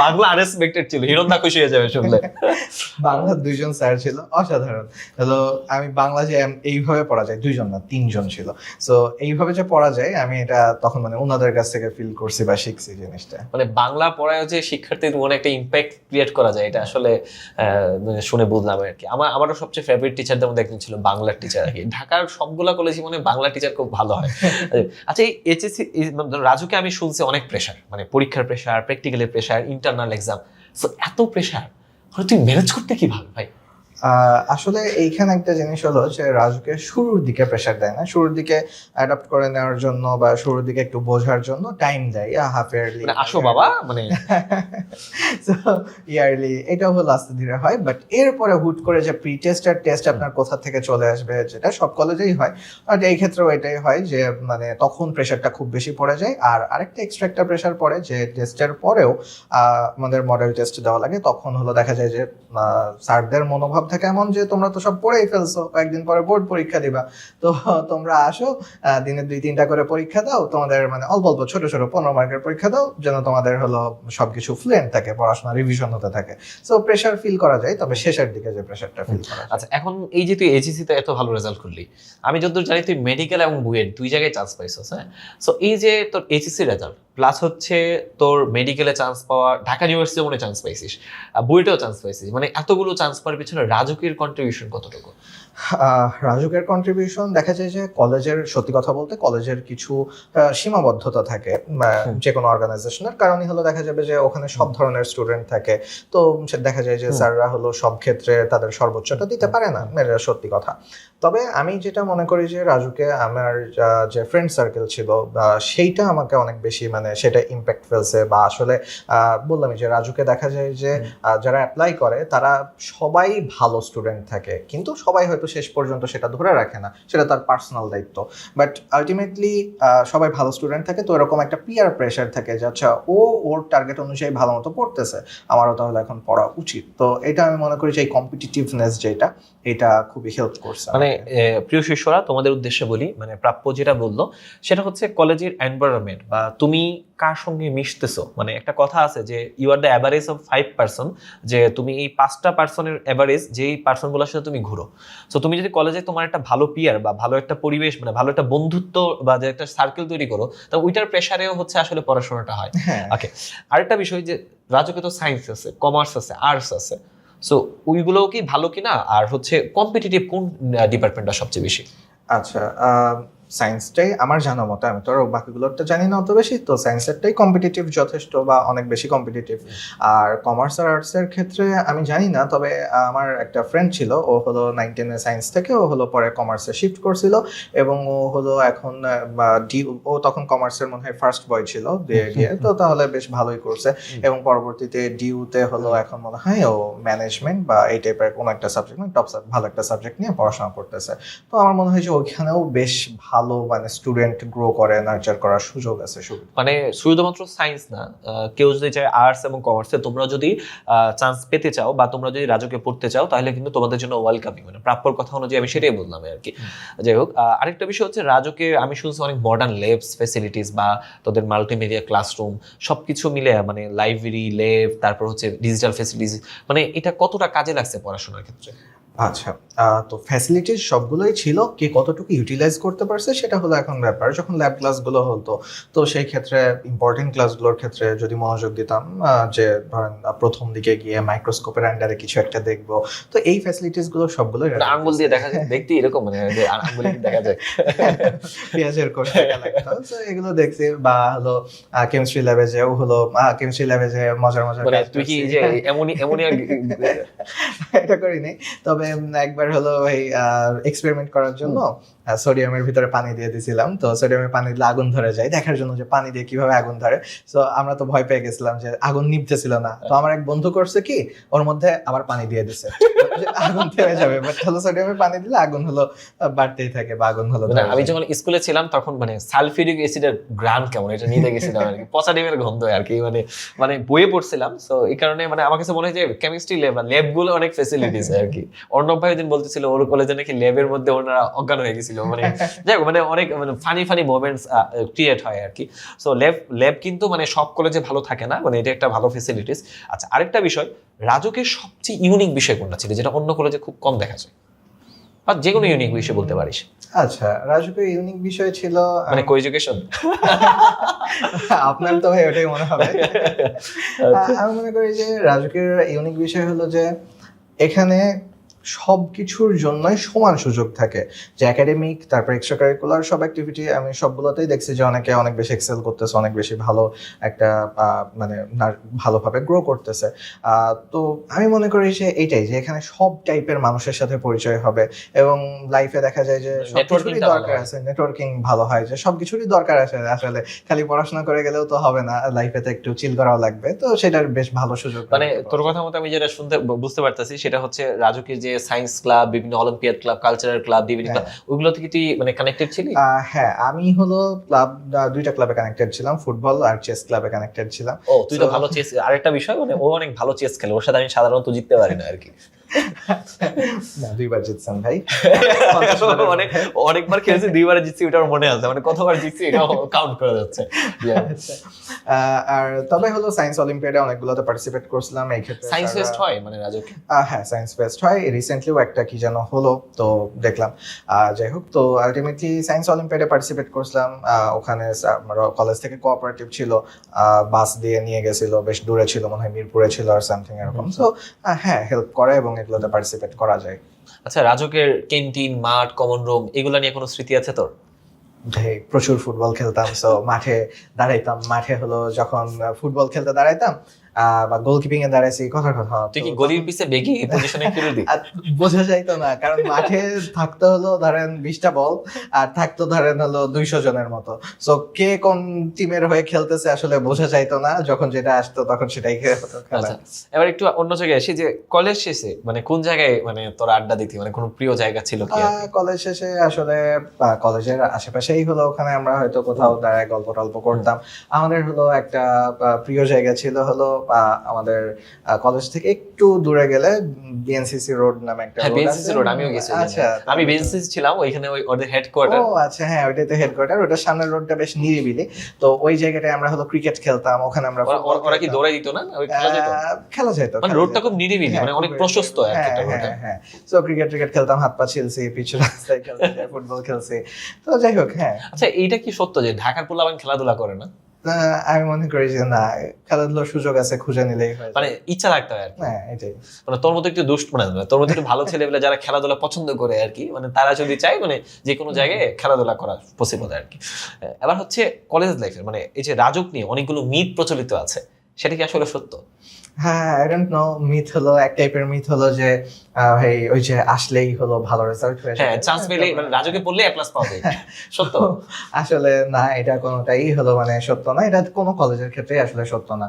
Bangla unexpected ছিল, হিরণদা খুশি হয়ে যাবে শুনলে। বাংলা 2জন স্যার ছিল অসাধারণ। হলো আমি বাংলা যে এইভাবে পড়া যায়, 2জন না 3জন ছিল। সো এইভাবে যে পড়া যায় আমি এটা তখন মানে ওনাদের কাছ থেকে ফিল করছি বা শিখছি জিনিসটা। মানে বাংলা পড়ায় হচ্ছে শিক্ষার্থীর মনে একটা ইম্প্যাক্ট ক্রিয়েট করা যায়, এটা আসলে শুনে বুঝলাম আর কি। আমারও সবচেয়ে ফেভারিট টিচারদের মধ্যে একজন ছিল বাংলার টিচার আর কি। ঢাকার সবগুলা কলেজে মনে বাংলা টিচার খুব ভালো হয়। আচ্ছা, এই এইচএসসি রাজুকে আমি শুনছি অনেক প্রেশার, মানে পরীক্ষার প্রেশার, প্র্যাকটিক্যালের প্রেশার, ইন্টারনাল এক্সাম, সো এত প্রেশার তুই ম্যানেজ করতে কিভাবে ভাই? আসলে এইখানে একটা জিনিস হলো যে রাজুকে শুরুর দিকে প্রেশার দেয় না, শুরুর দিকে অ্যাডাপ্ট করে নেওয়ার জন্য বা শুরুর দিকে একটু বোঝার জন্য টাইম দেয়, হাফ ইয়ারলি, মানে আসো বাবা, মানে ইয়ারলি, এটাও হলো আস্তে ধীরে হয়। বাট এরপরে হুট করে যে প্রি টেস্ট আর টেস্ট আপনার কোথা থেকে চলে আসবে, যেটা সব কলেজেই হয়, বাট এই ক্ষেত্রেও এটাই হয় যে মানে তখন প্রেশারটা খুব বেশি পড়ে যায়। আর আরেকটা এক্সট্রা একটা প্রেশার পড়ে যে টেস্টের পরেও আমাদের মডেল টেস্ট দেওয়া লাগে, তখন হলো দেখা যায় যে স্যারদের মনোভাব থাকে এমন যে তোমরা তো সব পড়েই ফেলছো, কয়েকদিন পরে বোর্ড পরীক্ষা দিবা, তো তোমরা আসো, দিনে 2-3টা করে পরীক্ষা দাও, তোমাদের মানে অল্প অল্প ছোট ছোট 15 মার্কের পরীক্ষা দাও, যেন তোমাদের হলো সবকিছু ফ্লুয়েন্ট থাকে, পড়াশোনা রিভিশন হতে থাকে। সো প্রেশার ফিল করা যায়, তবে শেষের দিকে যে প্রেশারটা ফিল করা যায়। আচ্ছা, এখন এই যে তুই এইচএসসি তে এত ভালো রেজাল্ট করলি, আমি যতদূর জানি তুই মেডিকেল এবং বুয়েট দুই জায়গায় চান্স পাইছস, হ্যাঁ? সো এই যে তোর এইচএসসি রেজাল্ট প্লাস হচ্ছে তোর মেডিকেলে চান্স পাওয়া, ঢাকা ইউনিভার্সিটিতে মনে চান্স পাইছিস, বুয়েটেও চান্স পাইছিস, মানে এতগুলো চান্স পাওয়ার পিছনে রাজুকের কন্ট্রিবিউশন কতটুকু? রাজুকের কন্ট্রিবিউশন দেখা যায় যে কলেজের, সত্যি কথা বলতে কলেজের কিছু সীমাবদ্ধতা থাকে যে কোনো অর্গানাইজেশনের কারণে, হলো দেখা যাবে যে ওখানে সব ধরনের স্টুডেন্ট থাকে, তো দেখা যায় যে স্যাররা হলো সব ক্ষেত্রে তাদের সর্বোচ্চটা দিতে পারে না, এটা সত্যি কথা। তবে আমি যেটা মনে করি যে রাজুকে আমার যে ফ্রেন্ড সার্কেল ছিল সেইটা আমাকে অনেক বেশি মানে সেটা ইম্প্যাক্ট ফেলছে, বা আসলে বললামই যে রাজুকে দেখা যায় যে যারা অ্যাপ্লাই করে তারা সবাই ভালো স্টুডেন্ট থাকে, কিন্তু সবাই হয়তো শেষ পর্যন্ত সেটা ধরে রাখে না, সেটা তার পার্সোনাল দায়িত্ব। বাট আলটিমেটলি সবাই ভালো স্টুডেন্ট থাকে, তো এরকম একটা পিয়ার প্রেশার থাকে যে আচ্ছা ওর টার্গেট অনুযায়ী ভালো মতো পড়তেছে, আমারও তাহলে এখন পড়া উচিত। তো এটা আমি মনে করি যে এই কম্পিটিটিভনেস যেটা, এটা খুবই হেল্প করছে। মানে প্রিয় শিষ্যরা, তোমাদের উদ্দেশ্যে বলি, মানে প্রাপ্য যেটা বললো সেটা হচ্ছে কলেজের এনভায়রনমেন্ট বা তুমি কার সঙ্গে মিশতেছো। মানে একটা কথা আছে যে you are the average of 5 person, যে তুমি এই 5টা পার্সনের অ্যাভারেজ, যেই পার্সনগুলোর সাথে তুমি ঘুরো। সো তুমি যদি কলেজে তোমার একটা ভালো পিয়ার বা ভালো একটা পরিবেশ, মানে ভালো একটা বন্ধুত্ব বা যে একটা সার্কেল তৈরি করো, তা ওইটার প্রেসারেও হচ্ছে আসলে পড়াশোনাটা হয়। হ্যাঁ ওকে, আরেকটা বিষয় যে রাজুকে তো সায়েন্স আছে, কমার্স আছে, আর্টস আছে, সো ওইগুলোও কি ভালো কিনা, আর হচ্ছে কম্পিটিটিভ কোন ডিপার্টমেন্টটা সবচেয়ে বেশি? আচ্ছা, সায়েন্সটাই আমার জানা মতো, আমি তো আর বাকিগুলোরটা জানি না অত বেশি, তো সায়েন্সেরটাই কম্পিটিটিভ যথেষ্ট বা অনেক বেশি কম্পিটিটিভ। আর কমার্স আর আর্টসের ক্ষেত্রে আমি জানি না, তবে আমার একটা ফ্রেন্ড ছিল, ও হলো 9-10 সায়েন্স থেকে ও হলো পরে কমার্সে শিফট করছিল, এবং ও হলো এখন ও তখন কমার্সের মনে হয় ফার্স্ট বয় ছিল দিয়ে গিয়ে, তো তাহলে বেশ ভালোই করছে। এবং পরবর্তীতে ডিউতে হলো এখন মনে হয় ও ম্যানেজমেন্ট বা এই টাইপের কোনো একটা সাবজেক্ট, মানে টপ ভালো একটা সাবজেক্ট নিয়ে পড়াশোনা করতেছে। তো আমার মনে হয় যে ওইখানেও বেশ ভালো মানে স্টুডেন্ট গ্রো করে, নার্চার করার সুযোগ আছে। মানে শুধুমাত্র সায়েন্স না, কেউ যদি চায় আর্টস এবং কমার্সে, তোমরা যদি চান্স পেতে চাও বা তোমরা যদি রাজুকে পড়তে চাও, তাহলে কিন্তু তোমাদের জন্য ওয়েলকামিং, মানে প্রাপ্যর কথা অনুযায়ী আমি সেটাই বললাম আর কি। যাই হোক, আরেকটা বিষয় হচ্ছে রাজুকে আমি শুনছি অনেক মডার্ন ল্যাবস ফ্যাসিলিটিস বা তোদের মাল্টিমিডিয়া ক্লাসরুম সবকিছু মিলে, মানে লাইব্রেরি, ল্যাব, তারপর হচ্ছে ডিজিটাল ফ্যাসিলিটিস, মানে এটা কতটা কাজে লাগছে পড়াশোনার ক্ষেত্রে? আচ্ছা, তো ফ্যাসিলিটিস সবগুলোই ছিল, কে কতটুকু ইউটিলাইজ করতে পারছে সেটা হলো এখন ব্যাপার। যখন ল্যাব ক্লাসগুলো হতো, তো সেই ক্ষেত্রে ইম্পর্টেন্ট ক্লাসগুলোর ক্ষেত্রে যদি মনোযোগ দিতাম, যে ধরেন প্রথম দিকে গিয়ে মাইক্রোস্কোপের আন্ডারে কিছু একটা দেখবো, তো এই ফ্যাসিলিটিসগুলো সবগুলোই আঙ্গুল দিয়ে দেখা যায় দেখতে এরকম, মানে যে আঙ্গুল দিয়ে দেখা যায় পেঁয়াজের কোষ দেখা লাগতো, তো এগুলো দেখছি। বা হলো কেমিস্ট্রি ল্যাবে যেও হলো, কেমিস্ট্রি ল্যাবে যে মজার মজার মানে কাজ তুই কি করছি। যে অ্যামোনিয়া এটা করিনি, তবে একবার হলো এই এক্সপেরিমেন্ট করার জন্য সোডিয়ামের ভিতরে পানি দিয়ে দিয়েছিলাম। তো সোডিয়ামের পানি দিলে আগুন ধরে যায়, দেখার জন্য যে পানি দিয়ে কিভাবে আগুন ধরে। তো আমরা তো ভয় পেয়ে গেছিলাম যে আগুন নিভতেছিল না। তো আমার এক বন্ধু করছে কি, ওর মধ্যে আবার পানি দিয়ে দিছে, আগুন থেমে যাবে, বাট হলো সোডিয়ামের পানি দিলে আগুন হলো বাড়তেই থাকে বা আগুন হলো। মানে আমি যখন স্কুলে ছিলাম তখন মানে সালফিউরিক অ্যাসিডের গ্রান কেমন এটা নিতে গেছিলাম আর কি, পচা ডিমের গন্ধ আর কি, মানে বইয়ে পড়ছিলাম। সো এই কারণে মানে আমার কাছে মনে হয় যে কেমিস্ট্রি ল্যাব বা ল্যাবগুলো অনেক ফ্যাসিলিটিস আর কি। অর্ণব ভাই দিন বলতেছিল ওর কলেজে নাকি ল্যাবের মধ্যে ওনারা অজ্ঞান হয়ে গেছিল, মানে যাই হোক, মানে অনেক মানে ফানি মোমেন্টস ক্রিয়েট হয় আর কি। সো ল্যাব কিন্তু মানে সব কলেজে ভালো থাকে না, মানে এটা একটা ভালো ফ্যাসিলিটিস। আচ্ছা, আরেকটা বিষয়, রাজুকের সবচেয়ে ইউনিক বিষয় কোনটা ছিল যেটা অন্য কলেজে খুব কম দেখা যায়, বা যে কোনো ইউনিক বিষয় বলতে পারিস? আচ্ছা, রাজুকের ইউনিক বিষয় ছিল মানে কোএডুকেশন। আপনার তো ভাই ওটাই মনে হবে। আমি মনে করি যে রাজুকের ইউনিক বিষয় হলো যে এখানে সবকিছুর জন্যই সমান সুযোগ থাকে, যে একাডেমিক, তারপর এক্সট্রা কারিকুলার সব অ্যাক্টিভিটি আমি সবগুলোতেই দেখছি যে অনেকে অনেক বেশি এক্সেল করতেছে, অনেক বেশি ভালো একটা মানে ভালোভাবে গ্রো করতেছে। তো আমি মনে করি যে এইটাই, যে এখানে সব টাইপের মানুষের সাথে পরিচয় হবে, এবং লাইফে দেখা যায় যে সবকিছুরই দরকার আছে, নেটওয়ার্কিং ভালো হয়, যে সবকিছুরই দরকার আছে আসলে, খালি পড়াশোনা করে গেলেও তো হবে না, লাইফে তো একটু চিল করাও লাগবে, তো সেটার বেশ ভালো সুযোগ। মানে তোর কথা মতো আমি যেটা বুঝতে পারতেছি সেটা হচ্ছে রাজুকের যে সায়েন্স ক্লাব, বিভিন্ন অলিম্পিয়াড ক্লাব, কালচারাল ক্লাব, বিভিন্ন ক্লাব, ওইগুলো থেকে তুই মানে কানেক্টেড ছিলি? হ্যাঁ, আমি হলো ক্লাব, দুইটা ক্লাবে কানেক্টেড ছিলাম, ফুটবল আর চেস ক্লাবে কানেক্টেড ছিলাম। ও, তুই তো ভালো চেস, আরেকটা বিষয় মানে ও অনেক ভালো চেস খেলে, ওর সাথে আমি সাধারণত জিততে পারি না আর কি। না, দুইবার জিতছেন ভাই। মানে অনেকবার খেলেছি, দুইবারে জিতছি, ওটা আমার মনে আছে, মানে কতবার জিতছি এটা কাউন্ট করা যাচ্ছে। আর তবে হলো সায়েন্স অলিম্পিয়াডে অনেকগুলোতে পার্টিসিপেট করছিলাম। এই ক্ষেত্রে সায়েন্স ফেস্ট হয় মানে রাজুকে? হ্যাঁ, সায়েন্স ফেস্ট হয়, রিসেন্টলিও একটা কি যেন হলো, তো দেখলাম। যাই হোক, তো আলটিমেটলি সায়েন্স অলিম্পিয়াডে পার্টিসিপেট করছিলাম। ওখানে আমার কলেজ থেকে কোঅপারেটিভ ছিল, বাস দিয়ে নিয়ে গেছিল, বেশ দূরে ছিল, মনে হয় মিরপুরে ছিল আর সামথিং এরকম। সো হ্যাঁ, হেল্প করে এবং এগুলোতে পার্টিসিপেট করা যায়। আচ্ছা, রাজুকের ক্যান্টিন, মাঠ, কমন রুম, এগুলা নিয়ে কোনো স্মৃতি আছে তোর? প্রচুর ফুটবল খেলতাম, সো মাঠে দাঁড়াইতাম, মাঠে হলো যখন ফুটবল খেলতে দাঁড়াইতাম বা গোলকিপিং এ দাঁড়াইছি, কথার কথা। তুই কি গলির পিছে বেগি পজিশনে খেলে দি? বোঝা যাইতো না, কারণ মাঠে থাকতে হলো ধরেন 20টা বল, আর থাকতো ধরেন হলো 200 জনের মতো। সো কে কোন টিমের হয়ে খেলতেছে আসলে বোঝা যাইতো না, যখন যেটা আসতো তখন সেটাই খেলা। এবার একটু অন্য জায়গায় আসি, যে কলেজ শেষে মানে কোন জায়গায় মানে তোর আড্ডা দিতি, মানে কোন প্রিয় জায়গা ছিল কি? কলেজ শেষে আসলে কলেজের আশেপাশেই হলো, ওখানে আমরা হয়তো কোথাও দাঁড়ায় গল্প টল্প করতাম। আমাদের হলো একটা প্রিয় জায়গা ছিল হলো আমাদের কলেজ থেকে একটু দূরে গেলে বিএনসিসি রোড নামে একটা হ্যাঁ রোড বিএনসিসি আছে। রোড আমিও গেছি আচ্ছা, আমি বিএনসিসি ছিলাম ওইখানে ওদের হেডকোয়ার্টার। ও আচ্ছা, হ্যাঁ ওইটাই তো হেডকোয়ার্টার। ওটার সামনের রোডটা বেশ নিরিবিলি। তো ওই জায়গাটায় আমরা হলো ক্রিকেট খেলতাম, ওখানে আমরা ফুটবল ওরা কি খেলতাম। দৌড়াই দিত না ওই খেলা যেত? খেলা যেত, মানে খেলা রোডটা যেত। খুব নিরিবিলি, হ্যাঁ, মানে অনেক খুবই- প্রশস্ত আর কি একটা রোড। হ্যাঁ হ্যাঁ। সো ক্রিকেট খেলতাম, হাত পা ছিলছি, পিছু রাস্তায় খেলছি, ফুটবল খেলছি। তো যাই হোক, হ্যাঁ আচ্ছা এইটা কি সত্য যে ঢাকার পোলাপান খেলাধুলা করে না? আমি মনে করি যে না, খেলাধুলার সুযোগ আছে, খুঁজে নিলেই হয়। মানে ইচ্ছা রাখতে হয় আর কি। হ্যাঁ এটাই। মানে তোর মতো একটু দুষ্ট, মানে তোর মতো একটু ভালো ছেলেপেলে যারা খেলাধুলা পছন্দ করে আর কি, মানে তারা যদি চায় মানে যে কোনো জায়গায় খেলাধুলা করা পসিবল আর কি। এবার হচ্ছে কলেজ লাইফের মানে এই যে রাজুক নিয়ে অনেকগুলো মিথ প্রচলিত আছে, সেটা কি আসলে সত্য? হ্যাঁ, আই ডোন্ট নো, মিথ হলো এক টাইপের মিথ হলো যে ভাই ওই যে আসলেই হলো ভালো রেজাল্ট হয়ে হ্যাঁ যাবে। চান্স পেলে মানে রাজুকে পড়লে A+ পাবে, সত্য? আসলে না, এটা কোনোটাই হলো মানে সত্য না, এটা কোনো কলেজের ক্ষেত্রেই আসলে সত্য না।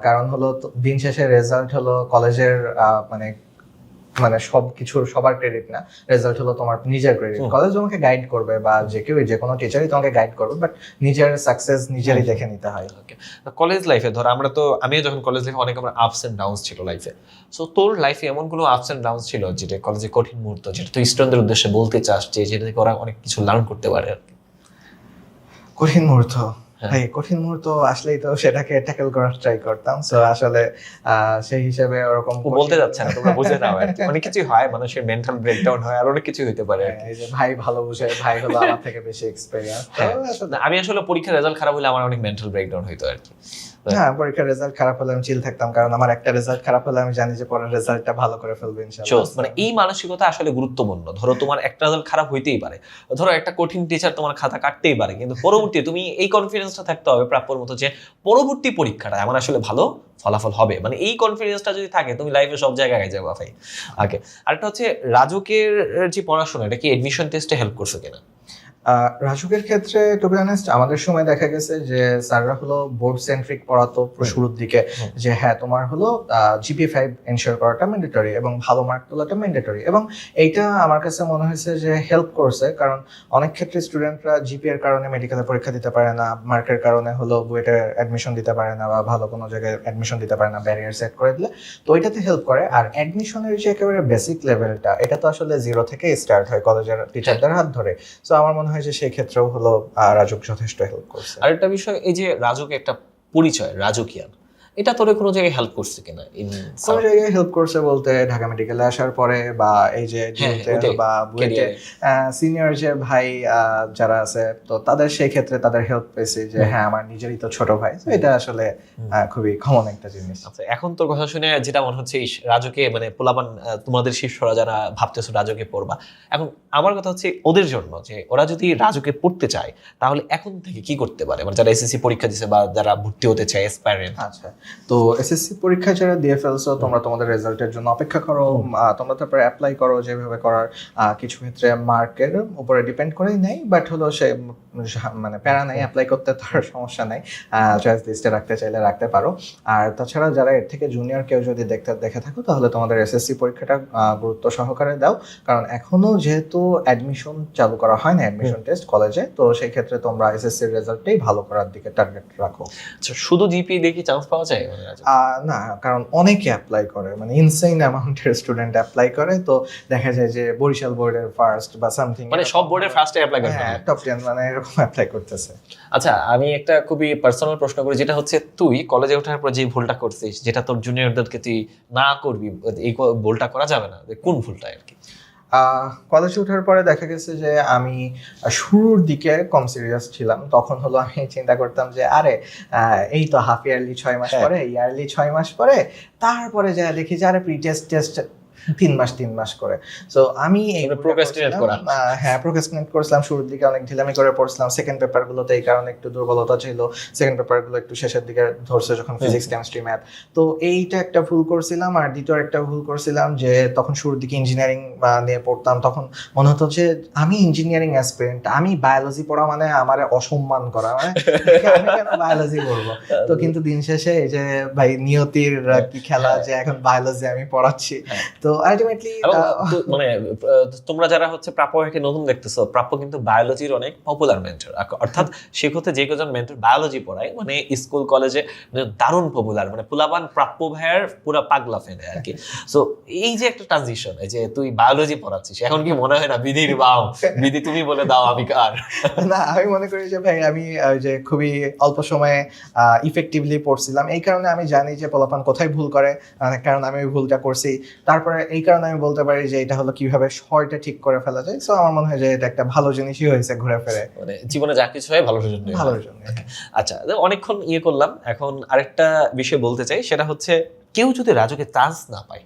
কারণ হলো দিন শেষে রেজাল্ট হলো কলেজের মানে মানে সবকিছুর সবার ক্রেডিট না, রেজাল্ট হলো তোমার নিজের ক্রেডিট। কলেজ তোমাকে গাইড করবে বা যে কেউ, যে কোনো টিচারই তোমাকে গাইড করবে, বাট নিজের সাকসেস নিজেরই দেখে নিতে হয়। কলেজ লাইফে ধর আমিও যখন কলেজ লাইফে অনেক আমার আপস এন্ড ডাউনস ছিল লাইফে। সো তোর লাইফে এমন কোনো আপস এন্ড ডাউনস ছিল যেটা কলেজে কঠিন মুহূর্ত, যেটা তুই স্টুডেন্টদের উদ্দেশ্যে বলতে চাস যে যেটা থেকে ওরা অনেক কিছু লার্ন করতে পারে আর কি? কঠিন মুহূর্ত, ভাই কঠিন মুহূর্ত আসলেই তো সেটাকে ট্যাকেল করার ট্রাই করতাম। সো আসলে সেই হিসেবে ওরকম বলতে যাচ্ছে না, তোমরা বুঝে নাও আর কি। অনেক কিছুই হয়, মানুষের মেন্টাল ব্রেকডাউন হয়, আর অনেক কিছু হইতে পারে আর কি। এই যে ভাই ভালো বুঝে, ভাই হলো আমার থেকে বেশি এক্সপেরিয়েন্স। আমি আসলে পরীক্ষার রেজাল্ট খারাপ হলে আমার অনেক মেন্টাল ব্রেকডাউন হইতো আর কি। হ্যাঁ, পরীক্ষার রেজাল্ট খারাপ হলে আমি চিল থাকতাম, কারণ আমার একটা রেজাল্ট খারাপ হলে আমি জানি যে পরের রেজাল্টটা ভালো করে ফেলবো ইনশাআল্লাহ। মানে এই মানসিকতা আসলে গুরুত্বপূর্ণ। ধরো তোমার একটা রেজাল্ট খারাপ হইতেই পারে, ধরো একটা কঠিন টিচার তোমার খাতা কাটতেই পারে, কিন্তু পরবর্তী তুমি এই কনফিডেন্সটা থাকতে হবে প্রাপ্যর মতো যে পরবর্তী পরীক্ষাটা আমার আসলে ভালো ফলাফল হবে। মানে এই কনফিডেন্সটা যদি থাকে তুমি লাইফে সব জায়গায় যাবে ভাই। ওকে, আরেকটা হচ্ছে রাজুকের যে পড়াশোনা, এটা কি এডমিশন টেস্টে হেল্প করছে কিনা? রাজুকের ক্ষেত্রে টু বি অনেস্ট আমাদের সময় দেখা গেছে যে স্যাররা হলো বোর্ড সেন্ট্রিক পড়াতো শুরুর দিকে, যে হ্যাঁ তোমার হলো GPA 5 এনশিওর করাটা ম্যান্ডেটরি এবং ভালো মার্ক তোলাটা ম্যান্ডেটরি, এবং এইটা আমার কাছে মনে হয়েছে যে হেল্প করছে। কারণ অনেক ক্ষেত্রে স্টুডেন্টরা জিপিএর কারণে মেডিকেলে পরীক্ষা দিতে পারে না, মার্কের কারণে হলো বুয়েটে অ্যাডমিশন দিতে পারে না, বা ভালো কোনো জায়গায় অ্যাডমিশন দিতে পারে না, ব্যারিয়ার সেট করে দিলে তো ওইটাতে হেল্প করে। আর অ্যাডমিশনের যে একেবারে বেসিক লেভেলটা, এটা তো আসলে জিরো থেকে স্টার্ট হয় কলেজের টিচারদের হাত ধরে। সো আমার মনে হয় যে সেই ক্ষেত্রেও হলো রাজুক যথেষ্ট হেল্প করছে। আরেকটা বিষয়, এই যে রাজুক একটা পরিচয় রাজুকিয়ান, এটা তোরে কোনো জায়গায় হেল্প করছে কিনা? কোন জায়গায় হেল্প করছে বলতে ঢাকা মেডিকেলে আসার পরে, বা এই যে বা বুয়েটে সিনিয়র যে ভাই যারা আছে, তো তাদের সেই ক্ষেত্রে তাদের হেল্প পেয়েছে যে হ্যাঁ আমার নিজেরই তো ছোট ভাই। এটা আসলে খুবই কমন একটা জিনিস। আচ্ছা, এখন তোর কথা শুনে যেটা মনে হচ্ছে রাজুকে মানে পোলাপান তোমাদের শিষ্যরা যারা ভাবতেছো রাজুকে পড়বা, এখন আমার কথা হচ্ছে ওদের জন্য যে ওরা যদি রাজুকে পড়তে চায় তাহলে এখন থেকে কি করতে পারে, মানে যারা এসএসসি পরীক্ষা দিছে বা যারা ভর্তি হতে চায় অ্যাসপায়ারেন্ট। আচ্ছা, তো এসএসসি পরীক্ষা যারা দিয়ে ফেলছো, তোমরা তোমাদের রেজাল্টের জন্য অপেক্ষা করো, তোমরা তারপরে অ্যাপ্লাই করো যেভাবে করার। কিছু ক্ষেত্রে মার্কের উপরে ডিপেন্ড করেই নেই, বাট হলো সে মানে প্যারা নাই, অ্যাপ্লাই করতে তার সমস্যা নাই, চয়েস লিস্টে রাখতে চাইলে রাখতে পারো। আর তাছাড়া যারা এর থেকে জুনিয়র কেউ যদি দেখে থাকো, তাহলে তোমাদের এসএসসি পরীক্ষাটা গুরুত্ব সহকারে দাও, কারণ এখনো যেহেতু অ্যাডমিশন চালু করা হয় না, অ্যাডমিশন টেস্ট কলেজে, তো সেই ক্ষেত্রে তোমরা এসএসসির রেজাল্টটাই ভালো করার দিকে টার্গেট রাখো। শুধু জিপিএ দিয়ে কি চান্স পাওয়া যায়? না, কারণ অনেকে অ্যাপ্লাই করে, মানে ইনসেইন অ্যামাউন্টের স্টুডেন্ট অ্যাপ্লাই করে। তো দেখা যায় যে বরিশাল বোর্ডের ফার্স্ট বা সামথিং, মানে সব বোর্ডের ফার্স্টে অ্যাপ্লাই করে, হ্যাঁ টপ 10 মানে এরকম অ্যাপ্লাই করতেছে। আচ্ছা, আমি একটা খুবই পার্সোনাল প্রশ্ন করি, যেটা হচ্ছে তুই কলেজে ওঠার পর যে ভুলটা করছিস, যেটা তোর জুনিয়রদেরকে তুই না করবি, এই ভুলটা করা যাবে না, কোন ভুলটা আর কি? কলেজে ওঠার পরে দেখা গেছে যে আমি শুরুর দিকে কম সিরিয়াস ছিলাম। তখন হলো আমি চিন্তা করতাম যে আরে এই তো হাফ ইয়ারলি 6 মাস পরে, ইয়ারলি 6 মাস পরে, তারপরে যা দেখি যে আরে প্রি টেস্ট 3 মাস করে। সো আমি প্রোক্রাস্টিনেট করছিলাম শুরুর দিকে, অনেক ঢিলামি করে পড়ছিলাম। সেকেন্ড পেপার গুলোতে এই কারণে একটু দুর্বলতা ছিল, সেকেন্ড পেপার গুলো একটু শেষের দিকে ধরছে যখন ফিজিক্স, কেমিস্ট্রি, ম্যাথ। তো এইটা একটা ভুল করছিলাম। আর দ্বিতীয় একটা ভুল করছিলাম যে তখন শুরুর দিকে ইঞ্জিনিয়ারিং নিয়ে পড়তাম, তখন মনে হতো যে আমি ইঞ্জিনিয়ারিং অ্যাসপিরেন্ট, আমি বায়োলজি পড়া মানে আমার অসম্মান করা, মানে আমি কেন বায়োলজি পড়বো। তো কিন্তু দিন শেষে এই যে ভাই নিয়তির কি খেলা, যে এখন বায়োলজি আমি পড়াচ্ছি। তো আলটিমেটলি মানে তোমরা যারা হচ্ছে প্রাপ্য ভাইকে নতুন দেখতেছো, প্রাপ্য কিন্তু বায়োলজির অনেক পপুলার মেন্টর, অর্থাৎ শিক্ষতে যে কজন মেন্টর বায়োলজি পড়ায় মানে স্কুল কলেজে দারুণ পপুলার, মানে পুলাবান প্রাপ্য ভাইয়ের পুরা পাগলা ফেলে আর কি। সো এই যে একটা ট্রানজিশন, এই যে তুই বায়োলজি পড়াচ্ছিস, এখন কি মনে হয় না বিধির বাও বিধি তুমি বলে দাও আমি কার? না, আমি মনে করি যে ভাই আমি যে খুবই অল্প সময়ে ইফেক্টিভলি পড়ছিলাম, এই কারণে আমি জানি যে পোলাপান কোথায় ভুল করে, কারণ আমি ওই ভুলটা করছি। তারপরে এই কারণে আমি বলতে পারি যে এটা হলো কিভাবে শর্টে ঠিক করে ফেলা যায়। সো আমার মনে হয় যে এটা একটা ভালো জিনিসই হয়েছে ঘুরে ফিরে, মানে জীবনে যা কিছু হয় ভালোর জন্য। ভালোর জন্য। আচ্ছা, অনেকক্ষণ করলাম, এখন আরেকটা বিষয় বলতে চাই, সেটা হচ্ছে কেউ যদি রাজুকে চান্স না পায়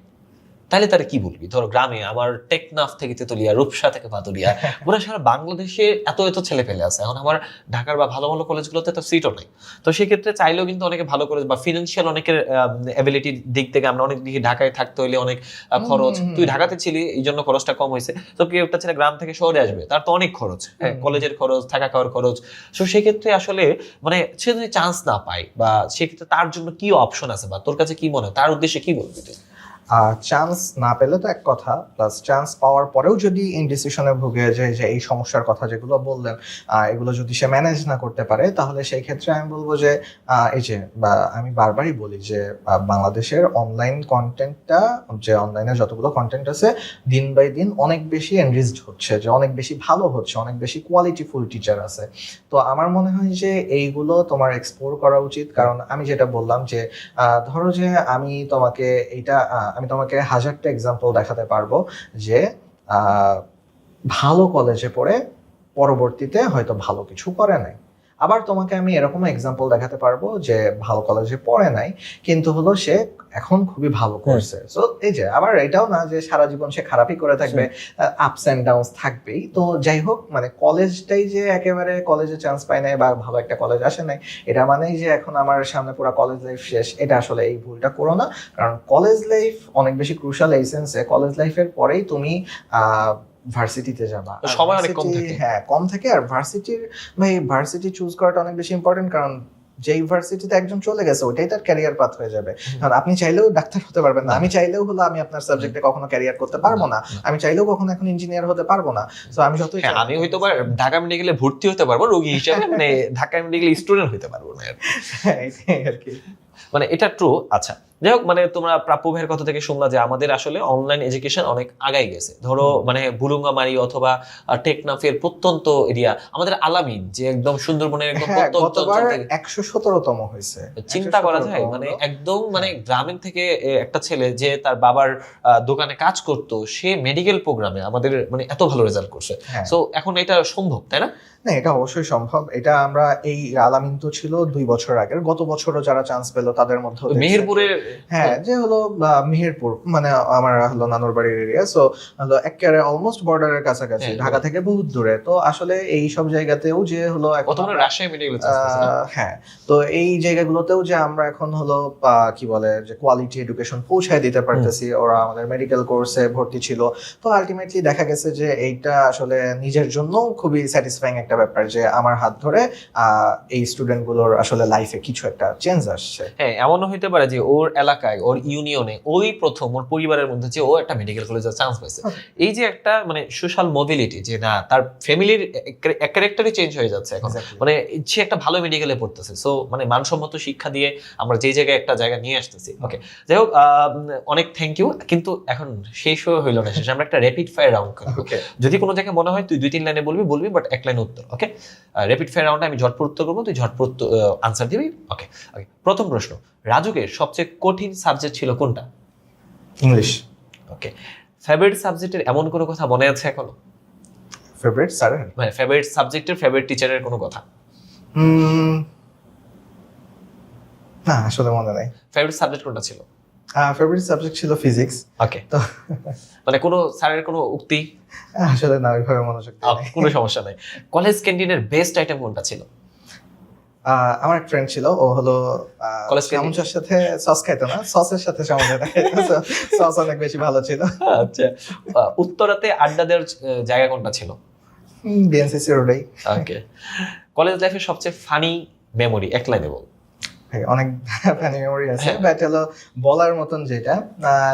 তাহলে তারা কি বলবি? ধরো গ্রামে আমার টেকনাফ থেকে তেতুলিয়া, রূপসা থেকে পাতুলিয়া, পুরো সারা বাংলাদেশে এত এত ছেলে পেলে আছে, এখন আমার ঢাকার বা ভালো ভালো কলেজগুলোতে তো সিটও নেই। তো সেক্ষেত্রে চাইলেও কিন্তু অনেকে ভালো কলেজ বা ফিনান্সিয়াল অনেকের অ্যাবিলিটির দিক থেকে আমরা অনেক দিকে ঢাকায় থাকতে হইলে অনেক খরচ, তুই ঢাকাতে ছিলি এই জন্য খরচটা কম হয়েছে। তো কেউ একটা ছেলে গ্রাম থেকে শহরে আসবে, তার তো অনেক খরচ, হ্যাঁ, কলেজের খরচ, থাকা খাওয়ার খরচ। তো সেক্ষেত্রে আসলে মানে সে যদি চান্স না পায় বা সেক্ষেত্রে তার জন্য কি অপশন আছে, বা তোর কাছে কি মনে হয়, তার উদ্দেশ্যে কি বলবি তুই? চান্স না পেলে তো এক কথা, প্লাস চান্স পাওয়ার পরেও যদি ইনডিসিশনে ভুগে যায় যে এই সমস্যার কথা যেগুলো বললেন এগুলো যদি সে ম্যানেজ না করতে পারে, তাহলে সেই ক্ষেত্রে আমি বলবো যে এই যে আমি বারবারই বলি যে বাংলাদেশের অনলাইন কন্টেন্টটা, যে অনলাইনে যতগুলো কন্টেন্ট আছে দিন বাই দিন অনেক বেশি এনরিচড হচ্ছে, যে অনেক বেশি ভালো হচ্ছে, অনেক বেশি কোয়ালিটিফুল টিচার আছে। তো আমার মনে হয় যে এইগুলো তোমার এক্সপ্লোর করা উচিত। কারণ আমি যেটা বললাম যে ধরো যে আমি তোমাকে 1000টা এক্সাম্পল দেখাতে পারবো যে ভালো কলেজে পড়ে পরবর্তীতে হয়তো ভালো কিছু করে নাই। আবার তোমাকে আমি এরকম এক্সাম্পল দেখাতে পারবো যে ভালো কলেজে পড়ে নাই কিন্তু হলো সে এখন খুবই ভালো করছে। সো এই যে আবার এটাও না যে সারা জীবন সে খারাপই করে থাকবে, আপস এন্ড ডাউনস থাকবেই। তো যাই হোক, মানে কলেজটাই যে একেবারে কলেজে চান্স পায় নাই বা ভালো একটা কলেজ আসে নাই এটা মানেই যে এখন আমার সামনে পুরো কলেজ লাইফ শেষ, এটা আসলে এই ভুলটা করো না। কারণ কলেজ লাইফ অনেক বেশি ক্রুশাল এই সেন্সে, কলেজ লাইফের পরেই তুমি ভার্সিটিতে যাবা, সময় অনেক কম থাকে। হ্যাঁ কম থাকে। আর ভার্সিটি চুজ করাটা অনেক বেশি ইম্পর্টেন্ট, কারণ যে ইউনিভার্সিটিতে একজন চলে গেছে ওইটাই তার ক্যারিয়ার পাথ হয়ে যাবে। কারণ আপনি চাইলেও ডাক্তার হতে পারবেন না, আমি চাইলেও হলো আমি আপনার সাবজেক্টে কখনো ক্যারিয়ার করতে পারবো না, আমি চাইলেও কখনো এখন ইঞ্জিনিয়ার হতে পারবো না। সো আমি যতই আমি হয়তো বা ঢাকা মেডিকেলে ভর্তি হতে পারবো রোগী হিসেবে, মানে ঢাকা মেডিকেলে স্টুডেন্ট হতে পারবো না আর কি, মানে এটা ট্রু। আচ্ছা, যাই হোক, মানে তোমরা প্রাপ্য ভাইয়ের কথা থেকে শুনলা যে আমাদের আসলে অনলাইন এডুকেশন অনেক আগাই গেছে। ধরো মানে বুলুঙ্গামারি অথবা টেকনাফের প্রত্যন্ত এরিয়া, আমাদের আলামিন যে একদম সুন্দরবনের একদম প্রত্যন্ত অঞ্চল থেকে 117তম হয়েছে, চিন্তা করা যায়। মানে একদম মানে গ্রামের থেকে একটা ছেলে যে তার বাবার দোকানে কাজ করতো, সে মেডিকেল প্রোগ্রামে আমাদের মানে এত ভালো রেজাল্ট করছে। সো এখন এটা সম্ভব, তাই না? না, এটা অবশ্যই সম্ভব। এটা আমরা এই আলামিন তো ছিল 2 বছর আগের, গত বছরও যারা চান্স পেলো তাদের মধ্যে মেহেরপুরে, হ্যাঁ যে হলো মেহেরপুর মানে আমার হলো নানুর বাড়ির এরিয়া। সো হলো একেবারে অলমোস্ট বর্ডারের কাছাকাছি, ঢাকা থেকে বহুত দূরে। তো আসলে এই সব জায়গাতেও যে হলো রাজশাহী মেডিকেল, হ্যাঁ, তো এই জায়গাগুলোতেও যে আমরা এখন হলো কি বলে যে কোয়ালিটি এডুকেশন পৌঁছায় দিতে পারতেছি, ওরা আমাদের মেডিকেল কোর্সে ভর্তি ছিল। তো আলটিমেটলি দেখা গেছে যে এইটা আসলে নিজের জন্য খুবই স্যাটিসফাইং একটা ব্যাপার যে আমার হাত ধরে এই স্টুডেন্ট গুলোর আসলে লাইফে কিছু একটা চেঞ্জ আসছে। হ্যাঁ, এমনও হইতে পারে যে ওর এলাকায়, ওর ইউনিয়নে, ওই প্রথম ওর পরিবারের মধ্যে যে ও একটা মেডিকেল কলেজে চান্স পাইছে। এই যে একটা মানে সোশ্যাল মোবিলিটি, যে না তার ফ্যামিলির ক্যারেক্টারই চেঞ্জ হয়ে যাচ্ছে এখন, মানে সে একটা ভালো মেডিকেলে পড়তেছে। সো মানে মানসম্মত শিক্ষা দিয়ে আমরা যে জায়গায় একটা জায়গা নিয়ে আসতেছি। ওকে, যাই হোক, অনেক থ্যাংক ইউ। কিন্তু এখন শেষ হইলো না, শেষ আমরা একটা র্যাপিড ফায়ার রাউন্ড করবো। যদি কোনো জায়গায় মনে হয় তুই 2-3 লাইনে বলবি, বাট 1 লাইন উত্তর। ওকে, র্যাপিড ফায়ার রাউন্ডে আমি ঝটপট উত্তর করবো, তুই ঝটপট আনসার দিবি। ওকে, প্রথম প্রশ্ন, রাজুকের সবচেয়ে কঠিন সাবজেক্ট ছিল কোনটা? ইংলিশ। ওকে, ফেভারিট সাবজেক্টের এমন কোনো কথা মনে আছে এখনো? ফেভারিট স্যারের, মানে ফেভারিট সাবজেক্টের, ফেভারিট টিচারের কোনো কথা? না, আসলে মনে নাই। ফেভারিট সাবজেক্ট কোনটা ছিল? ফেভারিট সাবজেক্ট ছিল ফিজিক্স। ওকে, তো মানে কোনো স্যারের কোনো উক্তি? আসলে না, ওইভাবে মনোযোগ দিই নাই। কোনো সমস্যা নাই। কলেজ ক্যান্টিনের বেস্ট আইটেম কোনটা ছিল? আমার এক ফ্রেন্ড ছিল, ও হলো চামচের সাথে সস খাইতো না, সসের সাথে চামচ খাইতো। সস অনেক বেশি ভালো ছিল। আচ্ছা, উত্তরাতে আড্ডা দেওয়ার জায়গা কোনটা ছিল? বিএনসিসি রোডেই। ওকে, কলেজ লাইফের সবচেয়ে ফানি মেমোরি 1 লাইনে বল। অনেক ফানি মেমোরি আছে, বাট হলো বলার মতন যেটা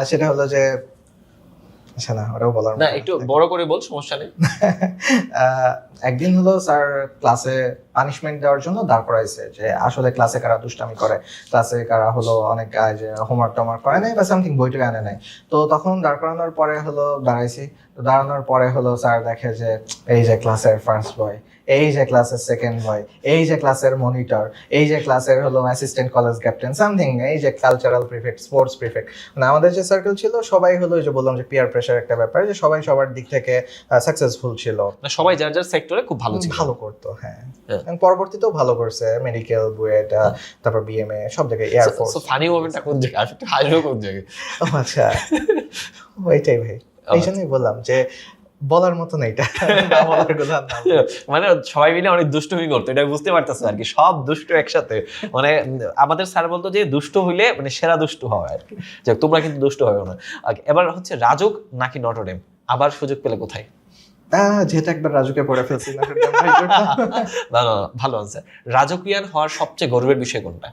সেটা হলো যে আচ্ছা না, ওটাও বলার না মতো একটু বড় করে বল, সমস্যা নেই। একদিন হলো স্যার ক্লাসে পানিশমেন্ট দেওয়ার জন্য দাঁড় করাইছে, যে আসলে ক্লাসে কারা দুষ্টামি করে, ক্লাসে কারা হলো অনেক যে হোমওয়ার্ক টোমওয়ার্ক করে নাই বা সামথিং বইটা আনে নাই। তো তখন দাঁড় করানোর পরে হলো দাঁড়াইছি, তো দাঁড়ানোর পরে হলো স্যার দেখে যে এই যে ক্লাসের ফার্স্ট বয়, এই যে ক্লাসের সেকেন্ড বয়, এই যে ক্লাসের মনিটর, এই যে ক্লাসের হলো অ্যাসিস্ট্যান্ট কলেজ ক্যাপ্টেন সামথিং, এই যে কালচারাল প্রিফেক্ট, স্পোর্টস প্রিফেক্ট, মানে আমাদের যে সার্কেল ছিল সবাই হলো, ওই যে বললাম যে পিয়ার প্রেশার একটা ব্যাপার, যে সবাই সবার দিক থেকে সাকসেসফুল ছিল, না সবাই যার যার সেক্টরে খুব ভালো ছিল। ভালো করতো। হ্যাঁ, হ্যাঁ। এবং পরবর্তীতেও ভালো করছে, মেডিকেল, বুয়েট, তারপর বিএমএ, সব জায়গায়, এয়ারফোর্স। ফানি মোমেন্টটা কোন জায়গায়, আমি একটু হাসবো কোন জায়গায়? ও আচ্ছা, ওইটাই ভাই, এই জন্যই বললাম যে বলার মতো না এটা, না বলার কথা না। মানে সবাই মিলে অনেক দুষ্টুমি করতো, এটা বুঝতে পারতেছে আর কি, সব দুষ্ট একসাথে। মানে আমাদের স্যার বলতো যে দুষ্ট হইলে মানে সেরা দুষ্ট হয় আর কি, যে তোমরা কিন্তু দুষ্ট হয় না। এবার হচ্ছে রাজুক নাকি নটরডেম, আবার সুযোগ পেলে কোথায়? যেহেতু একবার রাজুকে পড়ে ফেলছি না, না না, ভালো আনসার। রাজকীয়ান হওয়ার সবচেয়ে গর্বের বিষয় কোনটা?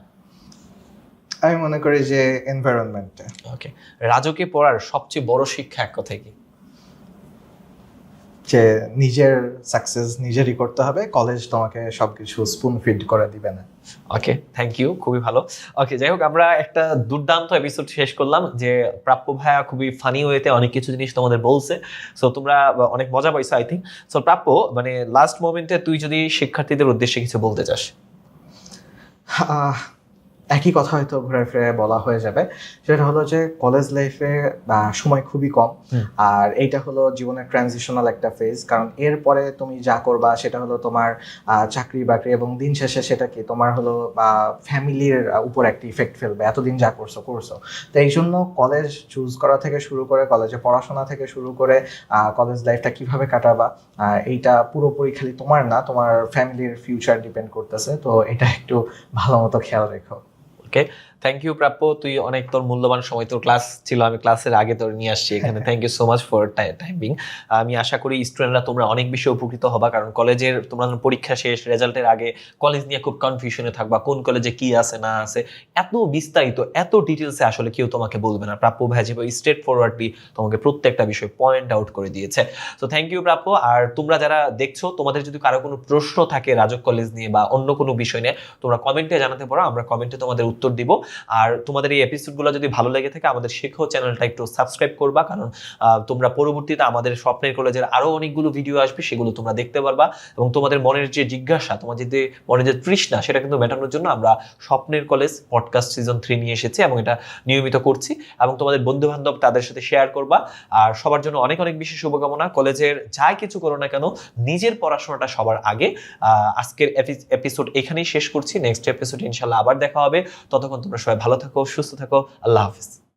আমি মনে করি যে এনভায়রনমেন্টটা। ওকে, রাজকে পড়ার সবচেয়ে বড় শিক্ষা এক কথায় কি? যে নিজের সাকসেস নিজেরই করতে হবে, কলেজ তোমাকে সবকিছু স্পুন ফিড করে দিবে না। ওকে, থ্যাংক ইউ, খুবই ভালো। ওকে, যাই হোক, আমরা একটা দুর্দান্ত এপিসোড শেষ করলাম, যে প্রাপ্য ভাইয়া খুবই ফানি ওয়েতে অনেক কিছু জিনিস তোমাদের বলছে, সো তোমরা অনেক মজা পাইছো আই থিঙ্ক। সো প্রাপ্য, মানে লাস্ট মোমেন্টে তুই যদি শিক্ষার্থীদের উদ্দেশ্যে কিছু বলতে চাস। একই কথা হয়তো ঘুরে ফিরে বলা হয়ে যাবে, সেটা হলো যে কলেজ লাইফে সময় খুবই কম, আর এইটা হলো জীবনের ট্রানজিশনাল একটা ফেজ, কারণ এরপরে তুমি যা করবা সেটা হলো তোমার চাকরি বাকরি, এবং দিন শেষে সেটা কি তোমার হলো ফ্যামিলির উপর একটা ইফেক্ট ফেলবে, এতদিন যা করছো। তো এই জন্য কলেজ চুজ করা থেকে শুরু করে, কলেজে পড়াশোনা থেকে শুরু করে কলেজ লাইফটা কিভাবে কাটাবা, এইটা পুরোপুরি খালি তোমার না, তোমার ফ্যামিলির ফিউচার ডিপেন্ড করতেছে, তো এটা একটু ভালো মতো খেয়াল রেখো। ওকে, থ্যাংক ইউ প্রাপ্য, তুই অনেক তোর মূল্যবান সময়, তোর ক্লাস ছিল, আমি ক্লাসের আগে তোর নিয়ে আসছি এখানে, thank you so much for timing. আমি আশা করি স্টুডেন্টরা তোমরা অনেক বেশি উপকৃত হবা, কারণ কলেজের তোমরা পরীক্ষা শেষ, রেজাল্টের আগে কলেজ নিয়ে খুব কনফিউশনে থাকবা, কোন কলেজে কি আছে না আছে, এত বিস্তারিত এত ডিটেলসে আসলে কেউ তোমাকে বলবে না। প্রাপ্য ভাই যেভাবে স্ট্রেট ফরওয়ার্ডলি তোমাকে প্রত্যেকটা বিষয় পয়েন্ট আউট করে দিয়েছে, তো থ্যাংক ইউ প্রাপ্য। আর তোমরা যারা দেখছো, তোমাদের যদি কারো কোনো প্রশ্ন থাকে রাজক কলেজ নিয়ে বা অন্য কোনো বিষয় নিয়ে, তোমরা কমেন্টে জানাতে পারো, আমরা কমেন্টে তোমাদের উত্তর দিব। আর তোমাদের এই এপিসোডগুলো যদি ভালো লেগে থাকে, আমাদের শেখো চ্যানেলটা একটু সাবস্ক্রাইব করবা, কারণ তোমরা পরবর্তীতে আমাদের স্বপ্নের কলেজের আরো অনেকগুলো ভিডিও আসবে, সেগুলো তোমরা দেখতে পারবা, এবং তোমাদের মনের যে জিজ্ঞাসা, তোমাদের যে মনের যে তৃষ্ণা, সেটা কিন্তু মেটানোর জন্য আমরা স্বপ্নের কলেজ পডকাস্ট সিজন 3 নিয়ে এসেছি, এবং এটা নিয়মিত করছি, এবং তোমাদের বন্ধু বান্ধব তাদের সাথে শেয়ার করবা। আর সবার জন্য অনেক অনেক বেশি শুভকামনা, কলেজের যাই কিছু করো না কেন, নিজের পড়াশোনাটা সবার আগে। আজকের এপিসোড এখানেই শেষ করছি, নেক্সট এপিসোড ইনশাল্লাহ আবার দেখা হবে, ততক্ষণ তোমরা সবাই ভালো থাকো, সুস্থ থাকো, আল্লাহ হাফিজ।